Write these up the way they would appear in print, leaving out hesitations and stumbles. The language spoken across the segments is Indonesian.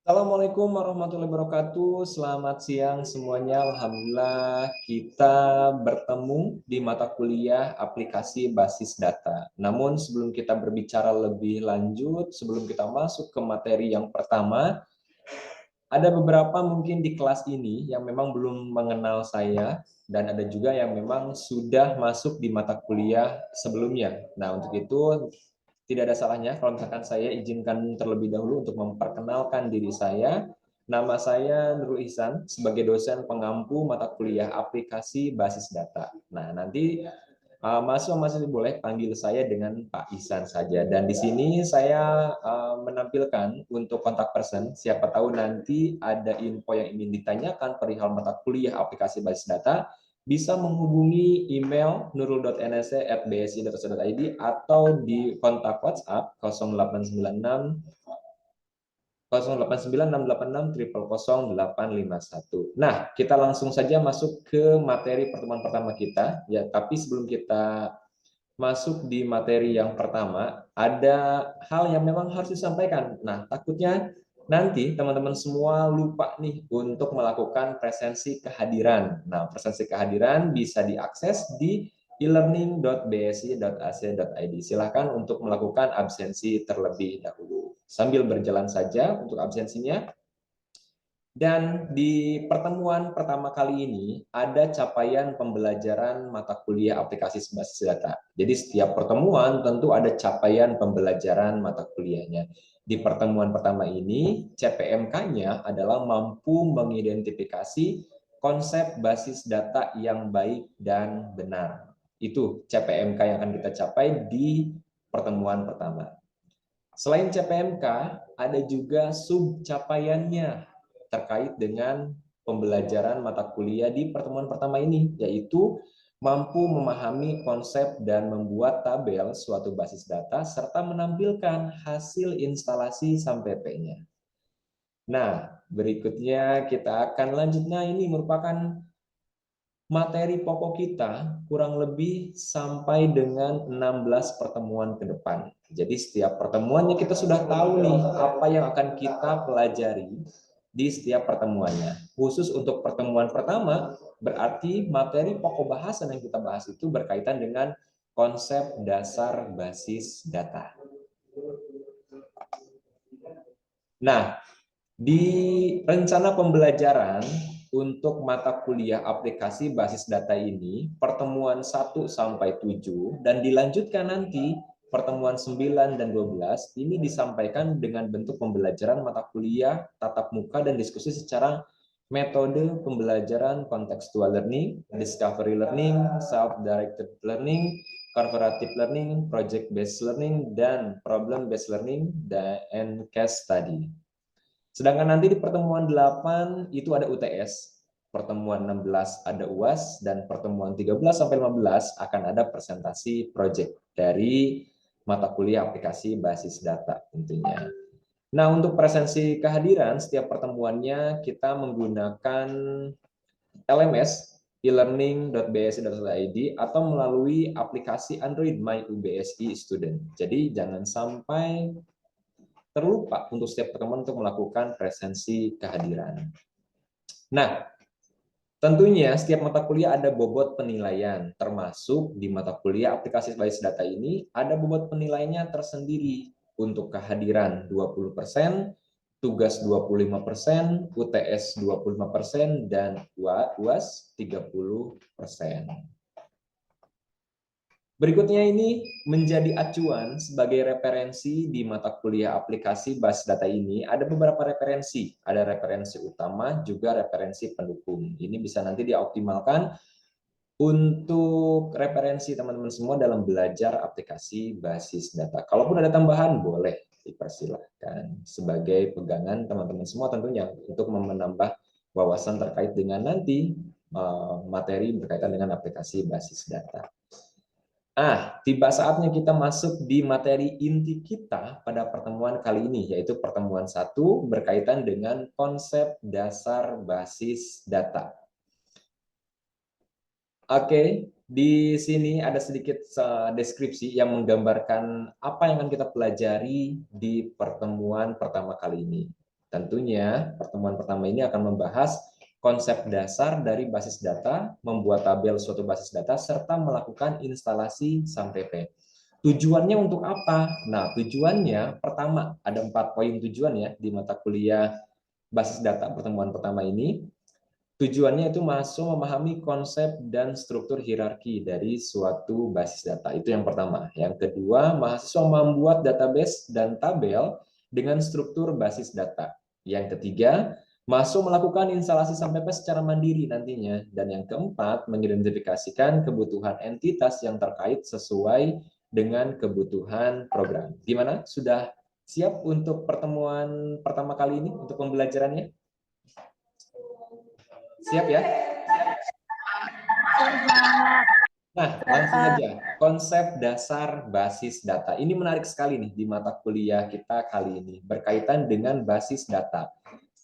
Assalamualaikum warahmatullahi wabarakatuh. Selamat siang semuanya. Alhamdulillah kita bertemu di mata kuliah aplikasi basis data. Namun sebelum kita berbicara lebih lanjut, sebelum kita masuk ke materi yang pertama, ada beberapa mungkin di kelas ini yang memang belum mengenal saya dan ada juga yang memang sudah masuk di mata kuliah sebelumnya. Nah, untuk itu tidak ada salahnya kalau misalkan saya izinkan terlebih dahulu untuk memperkenalkan diri saya. Nama saya Nurul Ihsan sebagai dosen pengampu mata kuliah aplikasi basis data. Nah, nanti mahasiswa-mahasiswa boleh panggil saya dengan Pak Ihsan saja. Dan di sini saya menampilkan untuk kontak person. Siapa tahu nanti ada info yang ingin ditanyakan perihal mata kuliah aplikasi basis data, bisa menghubungi email nurul.nse@bsi.co.id atau di kontak WhatsApp 0896 089686000851. Nah, kita langsung saja masuk ke materi pertemuan pertama kita ya. Tapi sebelum kita masuk di materi yang pertama, ada hal yang memang harus disampaikan. Nah, takutnya nanti teman-teman semua lupa nih untuk melakukan presensi kehadiran. Nah, presensi kehadiran bisa diakses di e-learning.bsi.ac.id. Silahkan untuk melakukan absensi terlebih dahulu. Sambil berjalan saja untuk absensinya. Dan di pertemuan pertama kali ini ada capaian pembelajaran mata kuliah aplikasi berbasis data. Jadi setiap pertemuan tentu ada capaian pembelajaran mata kuliahnya. Di pertemuan pertama ini CPMK-nya adalah mampu mengidentifikasi konsep basis data yang baik dan benar. Itu CPMK yang akan kita capai di pertemuan pertama. Selain CPMK, ada juga subcapaiannya terkait dengan pembelajaran mata kuliah di pertemuan pertama ini, yaitu mampu memahami konsep dan membuat tabel suatu basis data serta menampilkan hasil instalasi sampai P-nya. Nah, berikutnya kita akan lanjut. Nah, ini merupakan materi pokok kita kurang lebih sampai dengan 16 pertemuan ke depan. Jadi setiap pertemuannya kita sudah tahu nih apa yang akan kita pelajari di setiap pertemuannya. Khusus untuk pertemuan pertama, berarti materi pokok bahasan yang kita bahas itu berkaitan dengan konsep dasar basis data. Nah, di rencana pembelajaran untuk mata kuliah aplikasi basis data ini, pertemuan 1 sampai 7 dan dilanjutkan nanti pertemuan 9 dan 12 ini disampaikan dengan bentuk pembelajaran mata kuliah tatap muka dan diskusi secara metode pembelajaran contextual learning, discovery learning, self-directed learning, collaborative learning, project-based learning, dan problem-based learning, dan case study. Sedangkan nanti di pertemuan 8 itu ada UTS, pertemuan 16 ada UAS, dan pertemuan 13 sampai 15 akan ada presentasi project dari mata kuliah aplikasi basis data tentunya. Nah, untuk presensi kehadiran setiap pertemuannya kita menggunakan LMS e-learning.bsi.id atau melalui aplikasi Android My UBSI Student. Jadi jangan sampai terlupa untuk setiap pertemuan untuk melakukan presensi kehadiran. Nah, tentunya setiap mata kuliah ada bobot penilaian, termasuk di mata kuliah aplikasi basis data ini ada bobot penilaiannya tersendiri untuk kehadiran 20%, tugas 25%, UTS 25%, dan UAS 30%. Berikutnya ini menjadi acuan sebagai referensi di mata kuliah aplikasi basis data ini. Ada beberapa referensi, ada referensi utama, juga referensi pendukung. Ini bisa nanti dioptimalkan untuk referensi teman-teman semua dalam belajar aplikasi basis data. Kalaupun ada tambahan, boleh dipersilahkan sebagai pegangan teman-teman semua tentunya untuk menambah wawasan terkait dengan nanti materi berkaitan dengan aplikasi basis data. Tiba saatnya kita masuk di materi inti kita pada pertemuan kali ini, yaitu pertemuan 1 berkaitan dengan konsep dasar basis data. Oke, di sini ada sedikit deskripsi yang menggambarkan apa yang akan kita pelajari di pertemuan pertama kali ini. tentunya pertemuan pertama ini akan membahas konsep dasar dari basis data, membuat tabel suatu basis data, serta melakukan instalasi SAMPP. Tujuannya untuk apa? Nah, tujuannya pertama, ada 4 poin tujuan ya di mata kuliah basis data pertemuan pertama ini. Tujuannya itu masuk memahami konsep dan struktur hierarki dari suatu basis data. Itu yang pertama. Yang kedua, mahasiswa membuat database dan tabel dengan struktur basis data. Yang ketiga, masuk melakukan instalasi SAMPP secara mandiri nantinya. Dan yang keempat, mengidentifikasikan kebutuhan entitas yang terkait sesuai dengan kebutuhan program. Gimana? Sudah siap untuk pertemuan pertama kali ini, untuk pembelajarannya? Siap ya? Nah, langsung aja. Konsep dasar basis data. Ini menarik sekali nih di mata kuliah kita kali ini. Berkaitan dengan basis data.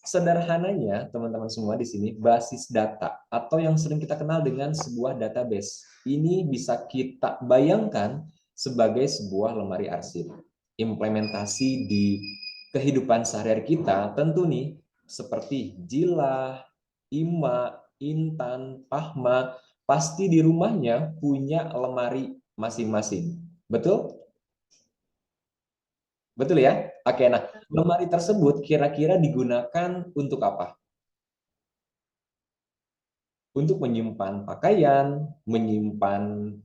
Sederhananya, teman-teman semua di sini, basis data atau yang sering kita kenal dengan sebuah database. Ini bisa kita bayangkan sebagai sebuah lemari arsip. Implementasi di kehidupan sehari-hari kita tentu nih seperti Jila, Ima, Intan, Pahma, pasti di rumahnya punya lemari masing-masing. Betul? Betul ya? Oke, nah, lemari tersebut kira-kira digunakan untuk apa? Untuk menyimpan pakaian, menyimpan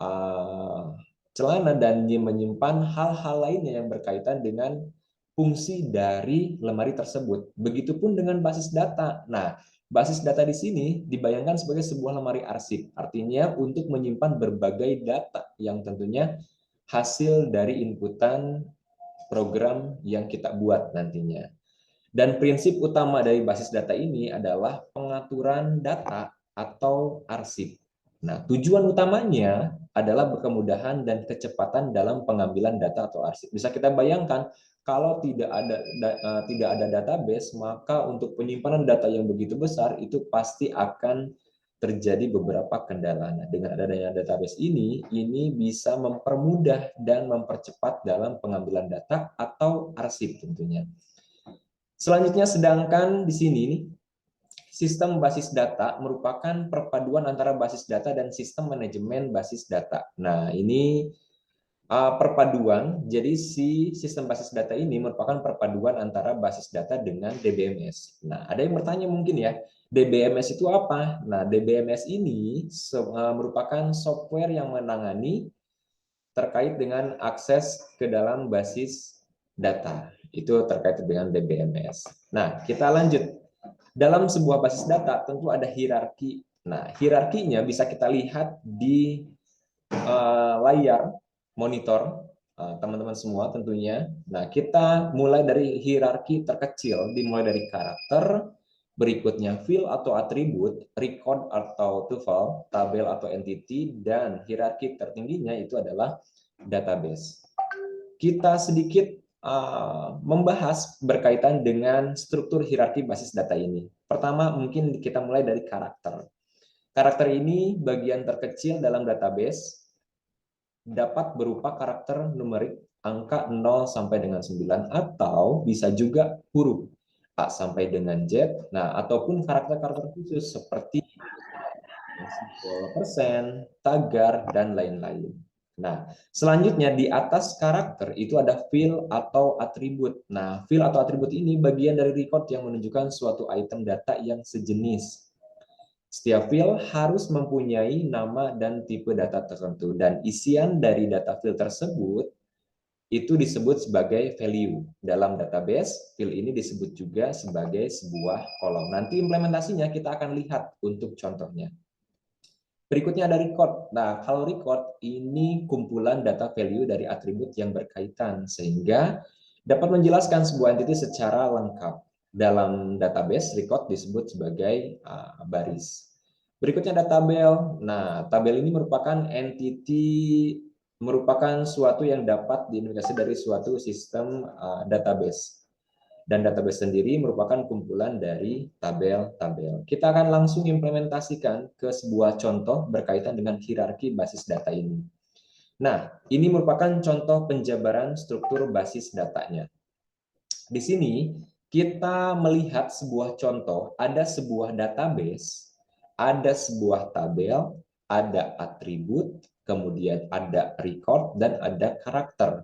uh, celana, dan menyimpan hal-hal lainnya yang berkaitan dengan fungsi dari lemari tersebut. Begitupun dengan basis data. Nah, basis data di sini dibayangkan sebagai sebuah lemari arsip, artinya untuk menyimpan berbagai data yang tentunya hasil dari inputan program yang kita buat nantinya. Dan prinsip utama dari basis data ini adalah pengaturan data atau arsip. Nah, tujuan utamanya adalah kemudahan dan kecepatan dalam pengambilan data atau arsip. Bisa kita bayangkan kalau tidak ada database, maka untuk penyimpanan data yang begitu besar itu pasti akan terjadi beberapa kendala. Nah, dengan adanya database ini bisa mempermudah dan mempercepat dalam pengambilan data atau arsip tentunya. Selanjutnya, sedangkan di sini sistem basis data merupakan perpaduan antara basis data dan sistem manajemen basis data. Nah, ini perpaduan, jadi si sistem basis data ini merupakan perpaduan antara basis data dengan DBMS. Nah, ada yang bertanya mungkin ya, DBMS itu apa? Nah, DBMS ini merupakan software yang menangani terkait dengan akses ke dalam basis data. Itu terkait dengan DBMS. Nah, kita lanjut. Dalam sebuah basis data tentu ada hierarki. Nah, hierarkinya bisa kita lihat di layar monitor teman-teman semua tentunya. Nah, kita mulai dari hierarki terkecil, dimulai dari karakter, berikutnya field atau atribut, record atau tuple, tabel atau entity, dan hierarki tertingginya itu adalah database. Kita sedikit membahas berkaitan dengan struktur hierarki basis data ini. Pertama, mungkin kita mulai dari karakter. Karakter ini bagian terkecil dalam database, dapat berupa karakter numerik angka 0 sampai dengan 9, atau bisa juga huruf A sampai dengan Z, nah ataupun karakter-karakter khusus seperti persen, tagar, dan lain-lain. Nah, selanjutnya di atas karakter itu ada field atau atribut. Nah, field atau atribut ini bagian dari record yang menunjukkan suatu item data yang sejenis. Setiap field harus mempunyai nama dan tipe data tertentu, dan isian dari data field tersebut itu disebut sebagai value. Dalam database, field ini disebut juga sebagai sebuah kolom. Nanti implementasinya kita akan lihat untuk contohnya. Berikutnya ada record. Nah, kalau record ini kumpulan data value dari atribut yang berkaitan, sehingga dapat menjelaskan sebuah entity secara lengkap. Dalam database, record disebut sebagai baris. Berikutnya ada tabel. Nah, tabel ini merupakan merupakan suatu yang dapat diidentifikasi dari suatu sistem database. Dan database sendiri merupakan kumpulan dari tabel-tabel. Kita akan langsung implementasikan ke sebuah contoh berkaitan dengan hierarki basis data ini. Nah, ini merupakan contoh penjabaran struktur basis datanya. Di sini kita melihat sebuah contoh, ada sebuah database, ada sebuah tabel, ada atribut, kemudian ada record, dan ada karakter.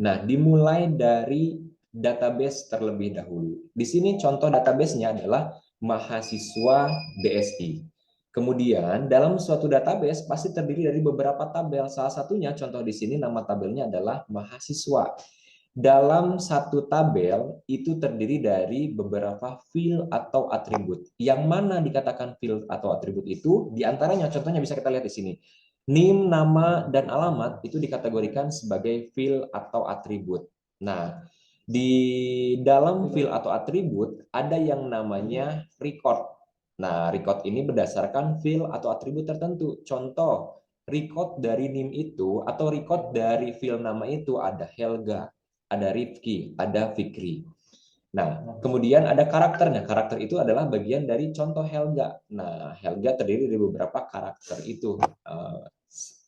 Nah, dimulai dari database terlebih dahulu. Di sini contoh database-nya adalah mahasiswa BSI. Kemudian dalam suatu database pasti terdiri dari beberapa tabel. Salah satunya contoh di sini nama tabelnya adalah mahasiswa. Dalam satu tabel itu terdiri dari beberapa field atau atribut. Yang mana dikatakan field atau atribut itu? Di antaranya contohnya bisa kita lihat di sini. NIM, nama, dan alamat itu dikategorikan sebagai field atau atribut. Nah, di dalam field atau atribut ada yang namanya record. Nah, record ini berdasarkan field atau atribut tertentu. Contoh, record dari NIM itu atau record dari field nama itu ada Helga, ada Rifki, ada Fikri. Nah, kemudian ada karakternya. Karakter itu adalah bagian dari contoh Helga. Nah, Helga terdiri dari beberapa karakter itu.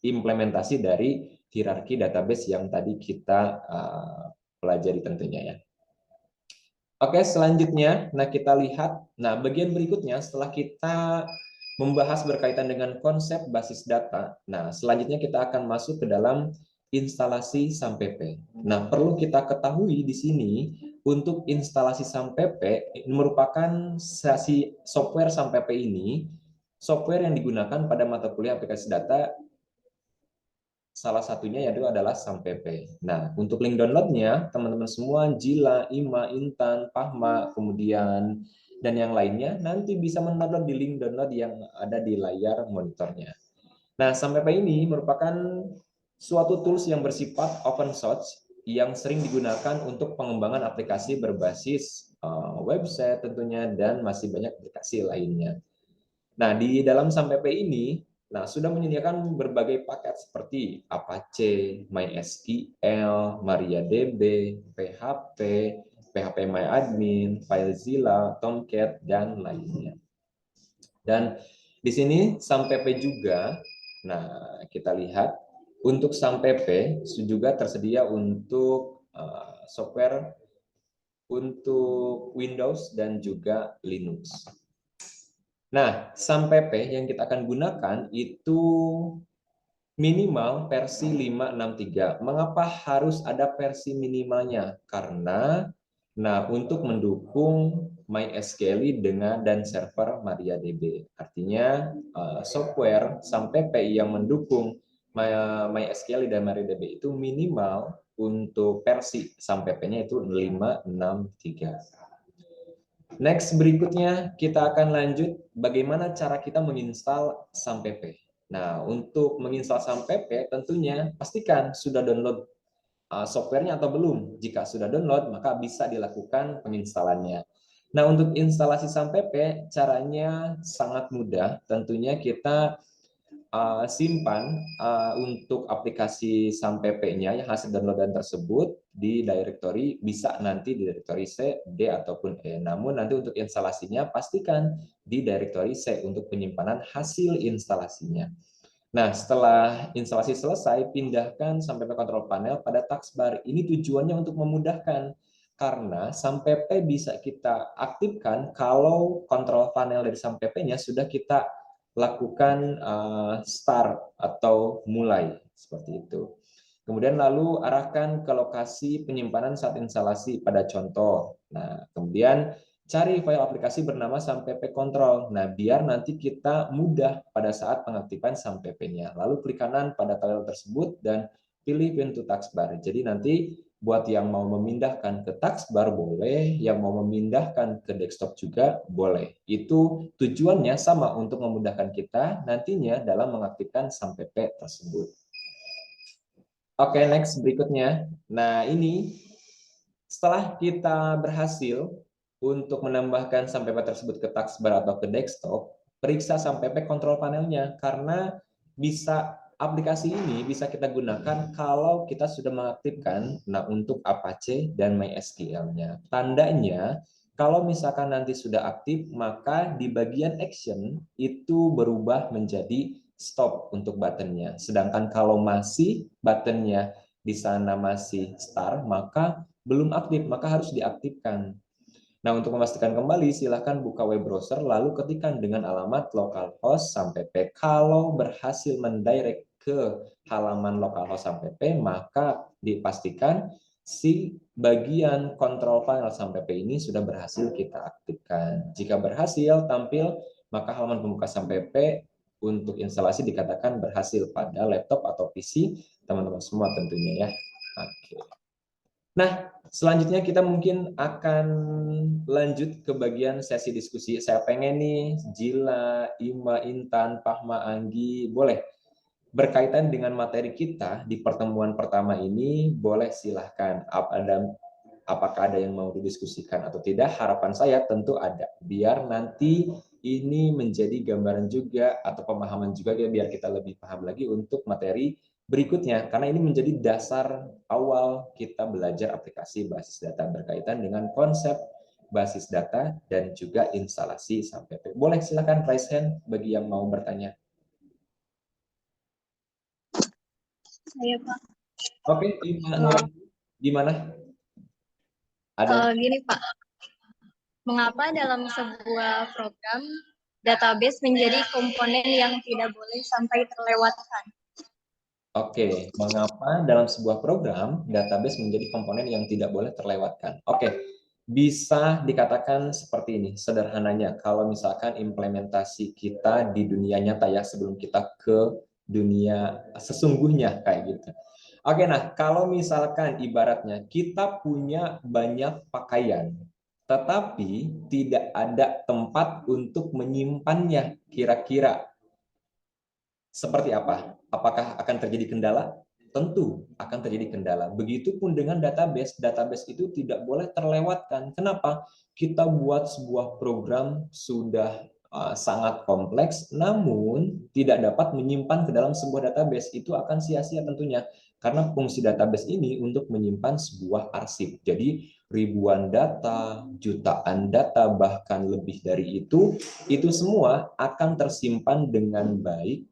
Implementasi dari hierarki database yang tadi kita pelajari tentunya ya. Oke, selanjutnya, nah kita lihat, nah bagian berikutnya setelah kita membahas berkaitan dengan konsep basis data, nah selanjutnya kita akan masuk ke dalam instalasi SAMPP. Nah, perlu kita ketahui di sini, untuk instalasi SAMPP merupakan software SAMPP ini, software yang digunakan pada mata kuliah aplikasi data. Salah satunya yaitu adalah SAMPP. Nah, untuk link downloadnya, teman-teman semua, Jila, Ima, Intan, Pahma, kemudian dan yang lainnya, nanti bisa mendownload di link download yang ada di layar monitornya. Nah, SAMPP ini merupakan suatu tools yang bersifat open source yang sering digunakan untuk pengembangan aplikasi berbasis website tentunya, dan masih banyak aplikasi lainnya. Nah, di dalam SAMPP ini, nah sudah menyediakan berbagai paket seperti Apache, MySQL, MariaDB, PHP, PHP FileZilla, Tomcat, dan lainnya. Dan di sini SAMPP juga, nah kita lihat untuk SAMPP juga tersedia untuk software untuk Windows dan juga Linux. Nah, SAMPP yang kita akan gunakan itu minimal versi 563. Mengapa harus ada versi minimalnya? Karena untuk mendukung MySQL dengan dan server MariaDB. Artinya software SAMPP yang mendukung MySQL dan MariaDB itu minimal untuk versi SAMPP-nya itu 563. Next, berikutnya kita akan lanjut bagaimana cara kita menginstal SAMPP. Nah, untuk menginstal SAMPP tentunya pastikan sudah download softwarenya atau belum. Jika sudah download, maka bisa dilakukan penginstalannya. Nah, untuk instalasi SAMPP caranya sangat mudah. Tentunya kita simpan untuk aplikasi SAMPP-nya yang hasil downloadan tersebut di directory, bisa nanti di directory C, D, ataupun E. Namun nanti untuk instalasinya pastikan di directory C untuk penyimpanan hasil instalasinya. Nah, setelah instalasi selesai, pindahkan SAMPP control panel pada taskbar. Ini tujuannya untuk memudahkan, karena SAMPP bisa kita aktifkan kalau control panel dari SAMPP-nya sudah kita lakukan start atau mulai, seperti itu. Kemudian lalu arahkan ke lokasi penyimpanan saat instalasi pada contoh. Nah, kemudian cari file aplikasi bernama SAMPP Control. Nah, biar nanti kita mudah pada saat pengaktifan SAMPP-nya. Lalu klik kanan pada file tersebut dan pilih pintu taskbar. Jadi nanti buat yang mau memindahkan ke taskbar boleh, yang mau memindahkan ke desktop juga boleh. Itu tujuannya sama untuk memudahkan kita nantinya dalam mengaktifkan SAMPP tersebut. Oke, next berikutnya. Nah, ini setelah kita berhasil untuk menambahkan SAMPP tersebut ke taskbar atau ke desktop, periksa SAMPP control panelnya, karena aplikasi ini bisa kita gunakan kalau kita sudah mengaktifkan untuk Apache dan MySQL-nya. Tandanya kalau misalkan nanti sudah aktif, maka di bagian action itu berubah menjadi stop untuk buttonnya. Sedangkan kalau masih buttonnya di sana masih start, maka belum aktif, maka harus diaktifkan. Nah, untuk memastikan kembali, silahkan buka web browser, lalu ketikkan dengan alamat localhost sampai p. Kalau berhasil mendirect ke halaman localhost sampai p, maka dipastikan si bagian control panel sampai p ini sudah berhasil kita aktifkan. Jika berhasil tampil, maka halaman pembuka sampai p untuk instalasi dikatakan berhasil pada laptop atau PC teman-teman semua tentunya ya. Oke. Nah, selanjutnya kita mungkin akan lanjut ke bagian sesi diskusi. Saya pengen nih, Jila, Ima, Intan, Pahma, Anggi, boleh berkaitan dengan materi kita di pertemuan pertama ini, boleh silahkan. Apakah ada yang mau didiskusikan atau tidak? Harapan saya tentu ada. Biar nanti ini menjadi gambaran juga atau pemahaman juga ya, biar kita lebih paham lagi untuk materi berikutnya. Karena ini menjadi dasar awal kita belajar aplikasi basis data berkaitan dengan konsep basis data dan juga instalasi sampai. Boleh silakan raise hand bagi yang mau bertanya. Saya Pak. Oke, gimana? Ada? Gini Pak, mengapa dalam sebuah program database menjadi komponen yang tidak boleh sampai terlewatkan? Oke, mengapa dalam sebuah program database menjadi komponen yang tidak boleh terlewatkan? Oke, bisa dikatakan seperti ini, sederhananya. Kalau misalkan implementasi kita di dunia nyata ya, sebelum kita ke dunia sesungguhnya kayak gitu. Oke, nah kalau misalkan ibaratnya kita punya banyak pakaian, tetapi tidak ada tempat untuk menyimpannya, kira-kira seperti apa? Apakah akan terjadi kendala? Tentu akan terjadi kendala. Begitupun dengan database. Database itu tidak boleh terlewatkan. Kenapa? Kita buat sebuah program sudah sangat kompleks, namun tidak dapat menyimpan ke dalam sebuah database. Itu akan sia-sia tentunya. Karena fungsi database ini untuk menyimpan sebuah arsip. Jadi ribuan data, jutaan data, bahkan lebih dari itu semua akan tersimpan dengan baik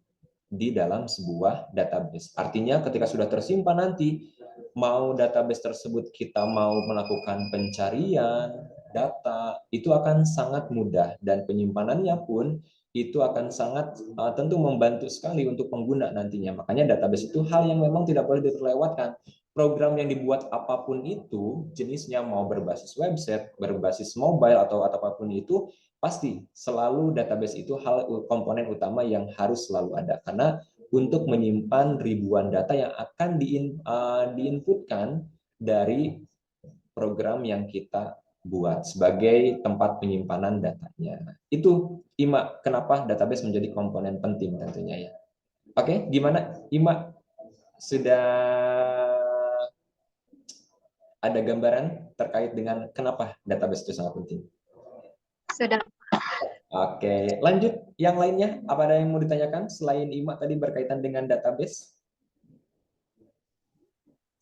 di dalam sebuah database. Artinya ketika sudah tersimpan nanti, mau database tersebut kita mau melakukan pencarian data, itu akan sangat mudah dan penyimpanannya pun itu akan sangat tentu membantu sekali untuk pengguna nantinya. Makanya database itu hal yang memang tidak boleh terlewatkan. Program yang dibuat apapun itu, jenisnya mau berbasis website, berbasis mobile atau apapun itu, pasti selalu database itu hal komponen utama yang harus selalu ada karena untuk menyimpan ribuan data yang akan diinputkan dari program yang kita buat sebagai tempat penyimpanan datanya. Itu Ima, kenapa database menjadi komponen penting tentunya ya. Oke, gimana Ima? Sudah ada gambaran terkait dengan kenapa database itu sangat penting? Sudah. Oke, lanjut. Yang lainnya, apa ada yang mau ditanyakan selain Ima tadi berkaitan dengan database?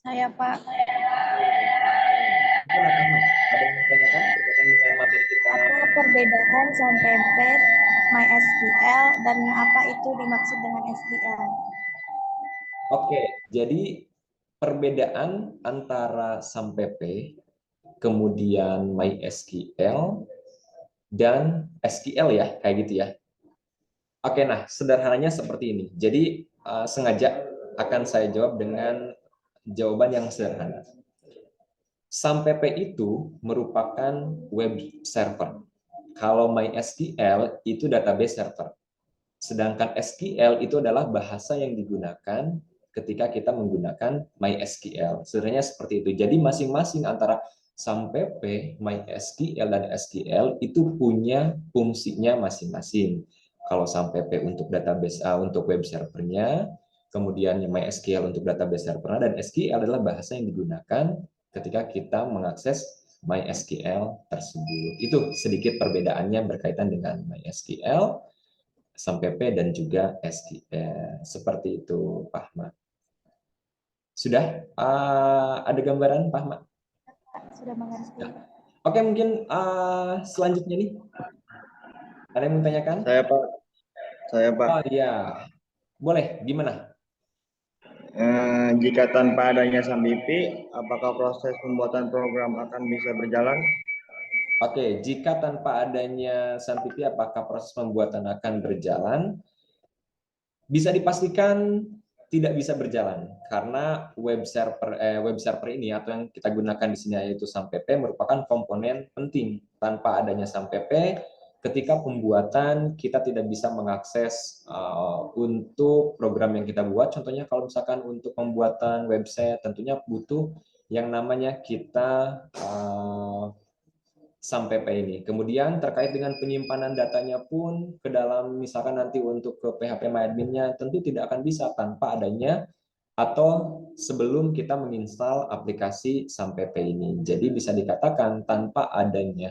Saya Pak, Mungkin apa, Mas? Ada yang mau ditanyakan berkaitan dengan materi kita? apa perbedaan SAMPP, MySQL, dan apa itu dimaksud dengan SQL? Oke, jadi perbedaan antara SAMPP, kemudian MySQL, dan SQL ya, kayak gitu ya. Oke, nah sederhananya seperti ini. Jadi sengaja akan saya jawab dengan jawaban yang sederhana. SAMPP itu merupakan web server. Kalau MySQL itu database server. Sedangkan SQL itu adalah bahasa yang digunakan ketika kita menggunakan MySQL. Sebenarnya seperti itu. Jadi masing-masing antara SAMPP, MySQL, dan SQL itu punya fungsinya masing-masing. Kalau SAMPP untuk database untuk web servernya, kemudian MySQL untuk database servernya, dan SQL adalah bahasa yang digunakan ketika kita mengakses MySQL tersebut. Itu sedikit perbedaannya berkaitan dengan MySQL, SAMPP, dan juga SQL. Seperti itu, Pak Ahmad. Sudah ada gambaran, Pak Ahmad? Sudah mengerti. Oke, mungkin selanjutnya nih. Ada yang mau tanyakan? Saya Pak, Oh iya, boleh. Gimana? Jika tanpa adanya SAMPP, apakah proses pembuatan program akan bisa berjalan? Oke, jika tanpa adanya SunPP, apakah proses pembuatan akan berjalan? Bisa dipastikan tidak bisa berjalan karena web server ini atau yang kita gunakan di sini yaitu SAMPP merupakan komponen penting. Tanpa adanya SAMPP, ketika pembuatan kita tidak bisa mengakses untuk program yang kita buat. Contohnya kalau misalkan untuk pembuatan website tentunya butuh yang namanya kita sampai P ini. Kemudian terkait dengan penyimpanan datanya pun ke dalam misalkan nanti untuk ke PHP MyAdmin-nya tentu tidak akan bisa tanpa adanya atau sebelum kita menginstal aplikasi sampai P ini. Jadi bisa dikatakan tanpa adanya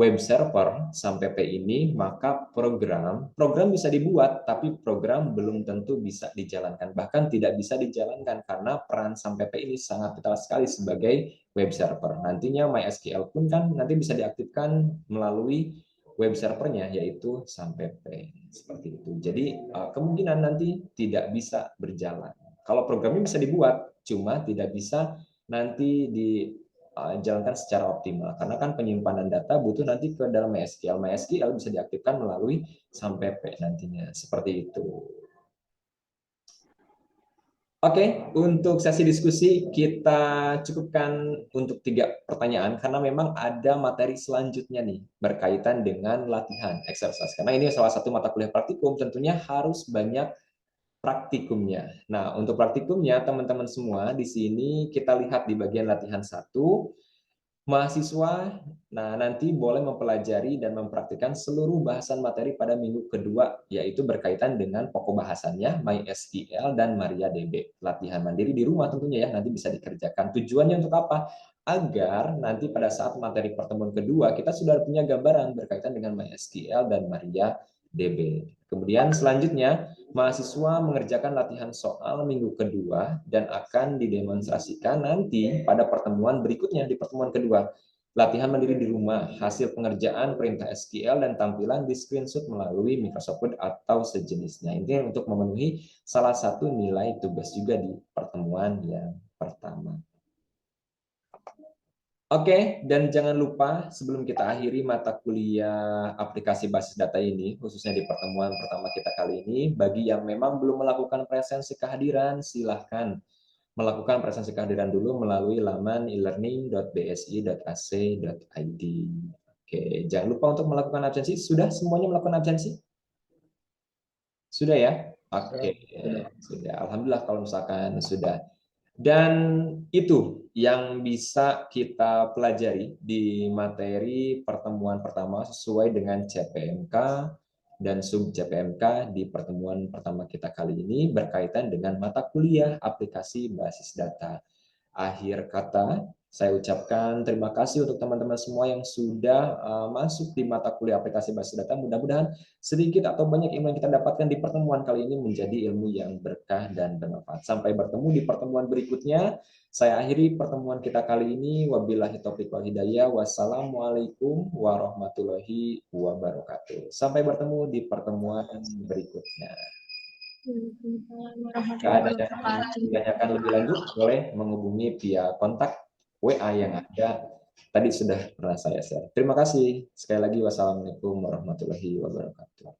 web server sampai P ini, maka program bisa dibuat, tapi program belum tentu bisa dijalankan. Bahkan tidak bisa dijalankan karena peran sampai P ini sangat vital sekali sebagai web server. Nantinya MySQL pun kan nanti bisa diaktifkan melalui web servernya, yaitu sampai P. Seperti itu. Jadi kemungkinan nanti tidak bisa berjalan. Kalau programnya bisa dibuat, cuma tidak bisa nanti dijalankan secara optimal karena kan penyimpanan data butuh nanti ke dalam MySQL. MySQL bisa diaktifkan melalui SAMPP nantinya seperti itu. Oke, untuk sesi diskusi kita cukupkan untuk 3 pertanyaan karena memang ada materi selanjutnya nih berkaitan dengan latihan exercise. Karena ini salah satu mata kuliah praktikum tentunya harus banyak praktikumnya. Nah, untuk praktikumnya teman-teman semua di sini kita lihat di bagian latihan 1. Mahasiswa nanti boleh mempelajari dan mempraktikkan seluruh bahasan materi pada minggu kedua, yaitu berkaitan dengan pokok bahasannya, MySQL dan MariaDB. Latihan mandiri di rumah tentunya ya, nanti bisa dikerjakan. Tujuannya untuk apa? Agar nanti pada saat materi pertemuan kedua, kita sudah punya gambaran berkaitan dengan MySQL dan MariaDB. Kemudian selanjutnya, mahasiswa mengerjakan latihan soal minggu kedua dan akan didemonstrasikan nanti pada pertemuan berikutnya di pertemuan kedua. Latihan mandiri di rumah, hasil pengerjaan perintah SQL dan tampilan di screenshot melalui Microsoft Word atau sejenisnya. Ini untuk memenuhi salah satu nilai tugas juga di pertemuan yang pertama. Oke, dan jangan lupa sebelum kita akhiri mata kuliah aplikasi basis data ini, khususnya di pertemuan pertama kita kali ini, bagi yang memang belum melakukan presensi kehadiran, silahkan melakukan presensi kehadiran dulu melalui laman elearning.bsi.ac.id. Oke, jangan lupa untuk melakukan absensi. Sudah semuanya melakukan absensi? Sudah ya? Oke, sudah. Alhamdulillah kalau misalkan sudah. Dan itu yang bisa kita pelajari di materi pertemuan pertama sesuai dengan CPMK dan sub CPMK di pertemuan pertama kita kali ini berkaitan dengan mata kuliah aplikasi basis data. Akhir kata, saya ucapkan terima kasih untuk teman-teman semua yang sudah masuk di mata kuliah aplikasi basis data. Mudah-mudahan sedikit atau banyak ilmu yang kita dapatkan di pertemuan kali ini menjadi ilmu yang berkah dan bermanfaat. Sampai bertemu di pertemuan berikutnya. Saya akhiri pertemuan kita kali ini. Wabillahi taufiq wal hidayah. Wassalamualaikum warahmatullahi wabarakatuh. Sampai bertemu di pertemuan berikutnya. Jika ada yang ditanyakan lebih lanjut, boleh menghubungi via kontak WA yang ada tadi sudah pernah saya share. Terima kasih. Sekali lagi, wassalamualaikum warahmatullahi wabarakatuh.